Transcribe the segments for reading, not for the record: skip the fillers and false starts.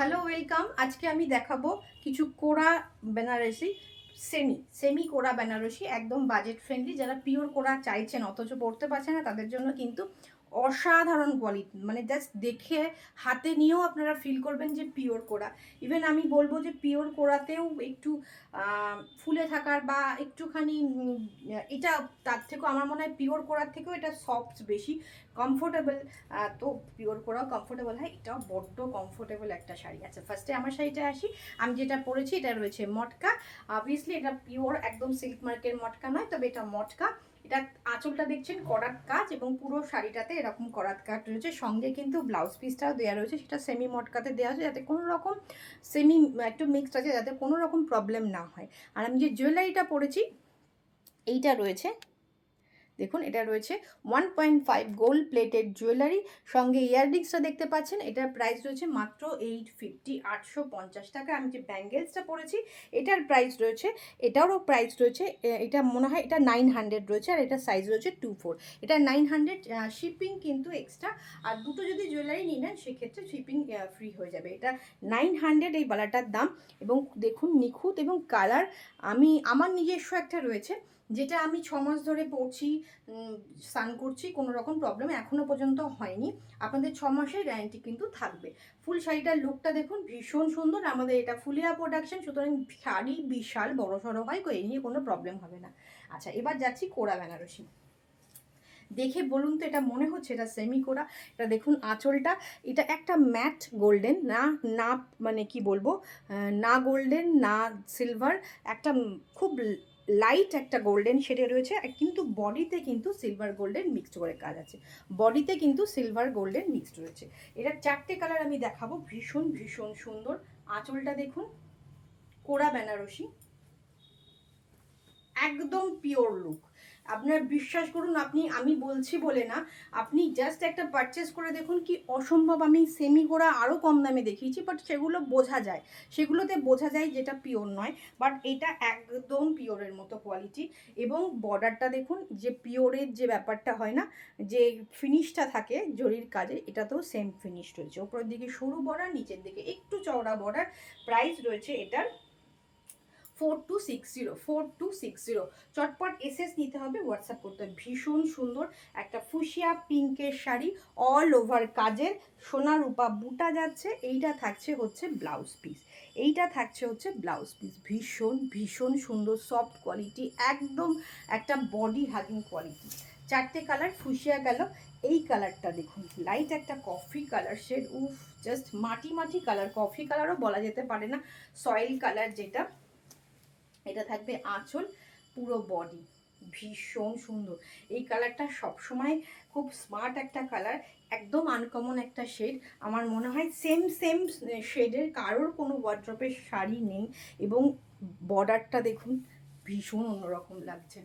Hello welcome. আজকে আমি দেখাবো কিছু কোরা বেনারসি, সেমি কোরা বেনারসি, একদম বাজেট ফ্রেন্ডলি। যারা পিওর কোরা চাইছেন অথচ পড়তে পারছে না, তাদের জন্য কিন্তু অসাধারণ কোয়ালিটি। মানে জাস্ট দেখে হাতে নিয়েও আপনারা ফিল করবেন যে পিওর কোরা। ইভেন আমি বলবো যে পিওর কোরাতেও একটু ফুলে থাকার বা একটুখানি এটা তার থেকেও আমার মনে হয় পিওর কোরার থেকেও এটা সফট বেশি কমফোর্টেবল। তো পিওর করাও কমফোর্টেবল হয়, এটাও বড্ড কমফোর্টেবল একটা শাড়ি। আচ্ছা, ফার্স্টে আমার শাড়িটা আসি। আমি যেটা পরেছি এটা রয়েছে মটকা। অবভিয়াসলি এটা পিওর একদম সিল্ক মার্কের মটকা নয়, তবে এটা মটকা। এটা আঁচলটা দেখছেন করাত কাজ, এবং পুরো শাড়িটাতে এরকম করাত কাজ রয়েছে। সঙ্গে কিন্তু ব্লাউজ পিসটাও দেওয়া রয়েছে, সেটা সেমি মটকাতে দেওয়া আছে, যাতে কোনো রকম সেমি একটু মিক্সড আছে, যাতে কোনো রকম প্রবলেম না হয়। আর আমি যে জুয়েলারিটা পরেছি এইটা রয়েছে, দেখুন এটা রয়েছে 1.5 গোল্ড প্লেটেড জুয়েলারি, সঙ্গে ইয়াররিংসটা দেখতে পাচ্ছেন। এটার প্রাইস রয়েছে মাত্র 850, 850 টাকা। আমি যে ব্যাঙ্গেলসটা পরেছি এটার প্রাইস রয়েছে, এটারও প্রাইস রয়েছে, এটা মনে হয় এটা 900 রয়েছে, আর এটা সাইজ রয়েছে 24। এটা 900, শিপিং কিন্তু এক্সট্রা। আর দুটো যদি জুয়েলারি নিয়ে নেন সেক্ষেত্রে শিপিং ফ্রি হয়ে যাবে। এটা 900 এই বালাটার দাম। এবং দেখুন নিখুঁত এবং কালার। আমার নিজস্ব একটা রয়েছে, যেটা আমি 6 মাস ধরে পরছি, স্নান করছি, কোনো রকম প্রবলেম এখনও পর্যন্ত হয়নি। আপনাদের 6 মাসের গ্যারেন্টি কিন্তু থাকবে। ফুল শাড়িটার লুকটা দেখুন, ভীষণ সুন্দর। আমাদের এটা ফুলিয়া প্রোডাকশন, সুতরাং শাড়ি বিশাল বড় সড়ো হয়, এই নিয়ে কোনো প্রবলেম হবে না। আচ্ছা, এবার যাচ্ছি কোরা বেনারসি। দেখে বলুন তো এটা মনে হচ্ছে এটা সেমি কোরা? এটা দেখুন আঁচলটা, এটা একটা ম্যাট গোল্ডেন, না না মানে কি বলবো, না গোল্ডেন না সিলভার, একটা খুব লাইট একটা গোল্ডেন শেডে রয়েছে, কিন্তু বডিতে কিন্তু সিলভার গোল্ডেন মিক্সড করে কাজ আছে। বডিতে কিন্তু সিলভার গোল্ডেন মিক্সড রয়েছে। এটার 4টে কালার আমি দেখাবো, ভীষণ ভীষণ সুন্দর। আঁচলটা দেখুন, কোরা বেনারসি, একদম পিওর লুক। আপনার বিশ্বাস করুন, আমি বলছি বলে না, আপনি জাস্ট একটা পারচেস করে দেখুন কি অসম্ভব। আমি সেমি গোড়া আরও কম দামে দেখিয়েছি, বাট সেগুলো বোঝা যায়, সেগুলোতে বোঝা যায় যেটা পিওর নয়। বাট এটা একদম পিওরের মতো কোয়ালিটি। এবং বর্ডারটা দেখুন, যে পিওরের যে ব্যাপারটা হয় না, যে ফিনিশটা থাকে জরির কাজে, এটাতেও সেম ফিনিশ রয়েছে। ওপরের দিকে সরু বর্ডার, নিচের দিকে একটু চওড়া বর্ডার। প্রাইস রয়েছে এটার 4260। চটপট এসএস নিতে হবে, হোয়াটসঅ্যাপ করতে হবে। ভীষণ সুন্দর একটা ফুশিয়া পিঙ্কের শাড়ি, অল ওভার কাজের, সোনা রূপা বুটা যাচ্ছে। এইটা থাকছে হচ্ছে ব্লাউজ পিস, ভীষণ ভীষণ সুন্দর, সফট কোয়ালিটি, একদম একটা বডি হাগিং কোয়ালিটি। 4টে কালার, ফুশিয়া গেল, এই কালারটা দেখুন, লাইট একটা কফি কালার শেড, উফ, জাস্ট মাটি মাটি কালার, কফি কালারও বলা যেতে পারে না, সয়েল কালার যেটা। এটা থাকবে আঁচল, পুরো বডি, ভীষণ সুন্দর। এই কালারটা সবসময় খুব স্মার্ট একটা কালার, একদম আনকমন একটা শেড। আমার মনে হয় সেম শেডের কারোর কোনো ওয়ার্ড্রপের শাড়ি নেই। এবং বর্ডারটা দেখুন, ভীষণ অন্যরকম লাগছে,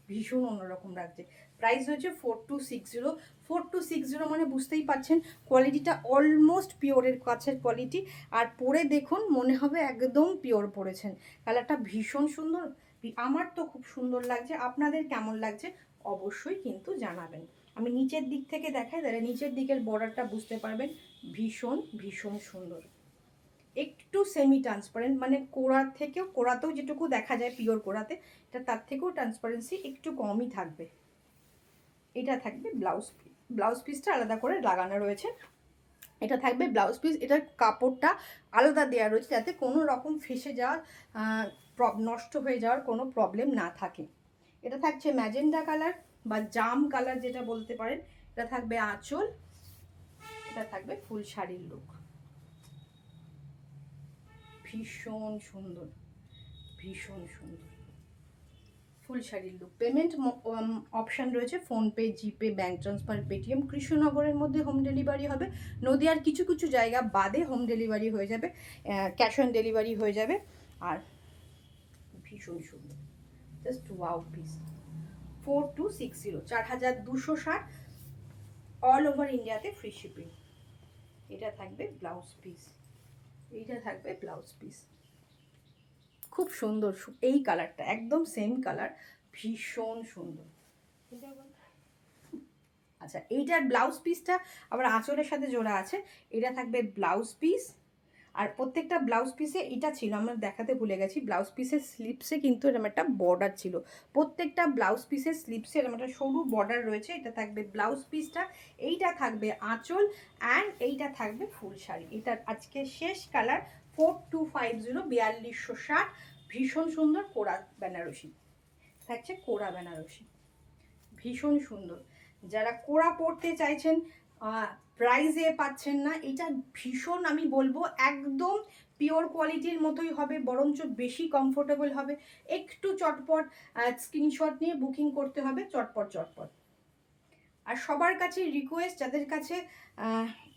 ভীষণ অন্যরকম লাগছে। প্রাইস হচ্ছে 4260। 4260 মানে বুঝতেই পারছেন কোয়ালিটিটা অলমোস্ট পিওরের কাছের কোয়ালিটি। আর পরে দেখুন মনে হবে একদম পিওর পরেছেন। কালারটা ভীষণ সুন্দর, আমার তো খুব সুন্দর লাগছে। আপনাদের কেমন লাগছে অবশ্যই কিন্তু জানাবেন। আমি নিচের দিক থেকে দেখাই, তাহলে নিচের দিকের বর্ডারটা বুঝতে পারবেন। ভীষণ ভীষণ সুন্দর, একটু সেমি ট্রান্সপারেন্ট, মানে কোড়াতেও যেটুকু দেখা যায় পিওর কোড়াতে, এটা তার থেকেও ট্রান্সপারেন্সি একটু কমই থাকবে। এটা থাকবে ব্লাউজ পিসটা আলাদা করে লাগানো রয়েছে। এটা থাকবে ব্লাউজ পিস, এটার কাপড়টা আলাদা দেওয়া রয়েছে, যাতে কোনো রকম ফেসে যাওয়ার নষ্ট হয়ে যাওয়ার কোনো প্রবলেম না থাকে। এটা থাকছে ম্যাজেন্ডা কালার বা জাম কালার যেটা বলতে পারেন। এটা থাকবে আঁচল, এটা থাকবে ফুল শাড়ির লুক, ভীষণ সুন্দর, ভীষণ সুন্দর ফুল শাড়ির লুক। পেমেন্ট অপশান রয়েছে ফোনপে, জিপে, ব্যাঙ্ক ট্রান্সফার, পেটিএম। কৃষ্ণনগরের মধ্যে হোম ডেলিভারি হবে, নদিয়ার কিছু কিছু জায়গা বাদে হোম ডেলিভারি হয়ে যাবে, ক্যাশ অন ডেলিভারি হয়ে যাবে। আর ভীষণ সুন্দর, just wow piece. 4260, 4260, all over ইন্ডিয়াতে ফ্রি শিপিং। এটা থাকবে ব্লাউজ পিস, এইটা থাকবে ব্লাউজ পিস, খুব সুন্দর। এই কালারটা একদম সেম কালার, ভীষণ সুন্দর। আচ্ছা, এইটার ব্লাউজ পিসটা আবার আঁচলের সাথে জোড়া আছে। এটা থাকবে ব্লাউজ পিস, আর প্রত্যেকটা ব্লাউজ পিসে এটা ছিল, আমরা দেখাতে ভুলে গেছি, ব্লাউজ পিসের স্লিপসে কিন্তু এরকম একটা বর্ডার ছিল। প্রত্যেকটা ব্লাউজ পিসের স্লিপসে এরকম একটা সরু বর্ডার রয়েছে। এটা থাকবে ব্লাউজ পিসটা, এইটা থাকবে আঁচল, অ্যান্ড এইটা থাকবে ফুল শাড়ি। এটার আজকে শেষ কালার 4250, 4260। ভীষণ সুন্দর কোরা বেনারসি থাকছে, কোরা বেনারসি ভীষণ সুন্দর। যারা কোরা পড়তে চাইছেন, প্রাইজে পাচ্ছেন না, এটা ভীষণ আমি বলবো একদম পিওর কোয়ালিটির মতোই হবে, বরঞ্চ বেশি কমফোর্টেবল হবে। একটু চটপট স্ক্রিনশট নিয়ে বুকিং করতে হবে, চটপট চটপট। আর সবার কাছে রিকোয়েস্ট, যাদের কাছে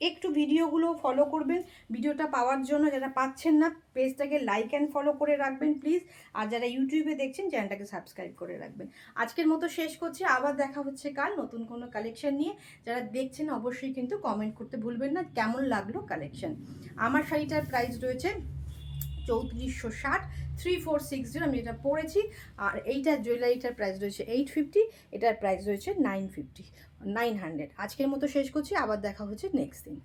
একটু ভিডিওগুলো ফলো করবেন, ভিডিওটা পাওয়ার জন্য। যারা পাচ্ছেন না, পেজটাকে লাইক অ্যান্ড ফলো করে রাখবেন প্লিজ। আর যারা ইউটিউবে দেখছেন, চ্যানেলটাকে সাবস্ক্রাইব করে রাখবেন। আজকের মতো শেষ করছি, আবার দেখা হচ্ছে কাল নতুন কোনো কালেকশন নিয়ে। যারা দেখছেন অবশ্যই কিন্তু কমেন্ট করতে ভুলবেন না কেমন লাগলো কালেকশন। আমার শাড়িটার প্রাইস রয়েছে 3460, 3460 আমি এটা পরেছি। আর এইটার জুয়েলারিটার প্রাইস রয়েছে 850, এটার প্রাইস রয়েছে 950, 900। আজকের মতো শেষ করছি, আবার দেখা হচ্ছে নেক্সট দিন।